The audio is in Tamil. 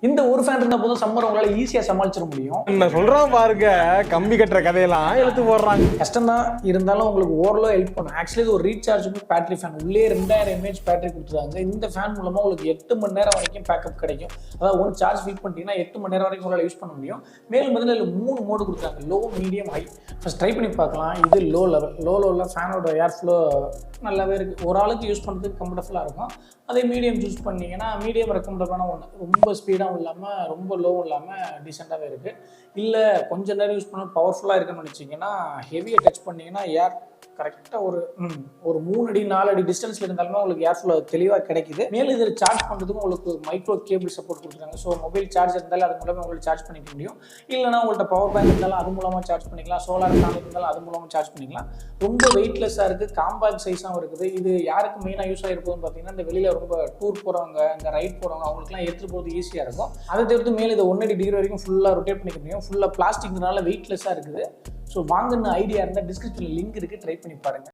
இந்த ஒரு ஃபேன் இருந்தால் போதும் சம்மர் உங்களால் ஈஸியாக சமாளிச்சிட முடியும். என்ன சொல்கிறோம் பாருங்க, கம்பி கட்டுற கதையெல்லாம் எடுத்து போடுறாங்க. கஷ்டம் தான் இருந்தாலும் உங்களுக்கு ஓரளவு ஹெல்ப் பண்ணும். ஆக்சுவலி இது ஒரு ரீசார்ஜபிள் பேட்டரி ஃபேன். உள்ளே 2000 mAh பேட்டரி கொடுத்துருக்காங்க. இந்த ஃபேன் மூலமாக உங்களுக்கு 8 மணி நேரம் வரைக்கும் பேக்கப் கிடைக்கும். அதாவது ஒரு சார்ஜ் ஃபில் பண்ணிட்டீங்கன்னா 8 மணி நேரம் வரைக்கும் உங்களால் யூஸ் பண்ண முடியும். மேலும் வந்து இதில் 3 மோடு கொடுத்துருக்காங்க, low, medium, high. First try பண்ணி பார்க்கலாம். இது லோ லெவலில் ஃபேனோட ஏர் ஃப்ளோ நல்லாவே இருக்குது. ஒரு ஆளுக்கு யூஸ் பண்ணுறதுக்கு கம்ஃபர்டபுளாக இருக்கும். அதே மீடியம் சூஸ் பண்ணிங்கன்னா மீடியம் ரெக்கமெண்டபிளான ஒன்று. ரொம்ப ஸ்பீடாகவும் இல்லாமல் ரொம்ப லோவும் இல்லாமல் டீசெண்டாகவே இருக்குது. இல்லை கொஞ்சம் நேரம் யூஸ் பண்ண பவர்ஃபுல்லாக இருக்குன்னு நினச்சிங்கன்னா ஹெவியாக டச் பண்ணிங்கன்னா ஏர் கரெக்டாக ஒரு 3 அடி 4 அடி டிஸ்டன்ஸில் இருந்தாலுமே உங்களுக்கு ஏர் ஃப்ளோ தெளிவாக கிடைக்குது. மேலும் இதில் சார்ஜ் பண்ணுறதுக்கும் உங்களுக்கு மைக்ரோ கேபிள் சப்போர்ட் கொடுக்குறாங்க. ஸோ மொபைல் சார்ஜ் இருந்தாலும் அது மூலமாக உங்களுக்கு சார்ஜ் பண்ணிக்க முடியும். இல்லைனா உங்கள்கிட்ட பவர் பேங்க் இருந்தாலும் அது மூலமாக சார்ஜ் பண்ணிக்கலாம். சோலார் பேனல் இருந்தாலும் அது மூலமாக சார்ஜ் பண்ணிக்கலாம். ரொம்ப வெயிட்லெஸ்ஸாக இருக்குது, காம்பாக்ட் சைஸாகவும் இருக்குது. இது யாருக்கு மெயினாக யூஸ் ஆகிருப்போம்னு பார்த்தீங்கன்னா, இந்த வெளியில் ரொம்ப டூர் போகிறவங்க, இந்த ரைட் போகிறவங்க, அவங்களுக்குலாம் எடுத்துகிட்டு போகிறது ஈஸியாக இருக்கும். அதை தவிர்த்து மேலே இதை 180 டிகிரி வரைக்கும் ஃபுல்லாக ரொட்டேட் பண்ணிக்க முடியும். ஃபுல்லாக பிளாஸ்டிக்னால வெயிட்லெஸ்ஸாக இருக்குது. ஸோ வாங்கன்னு ஐடியா இருந்தால் டிஸ்கிரிப்ஷனில் லிங்க் இருக்குது, ட்ரை பண்ணி பாருங்கள்.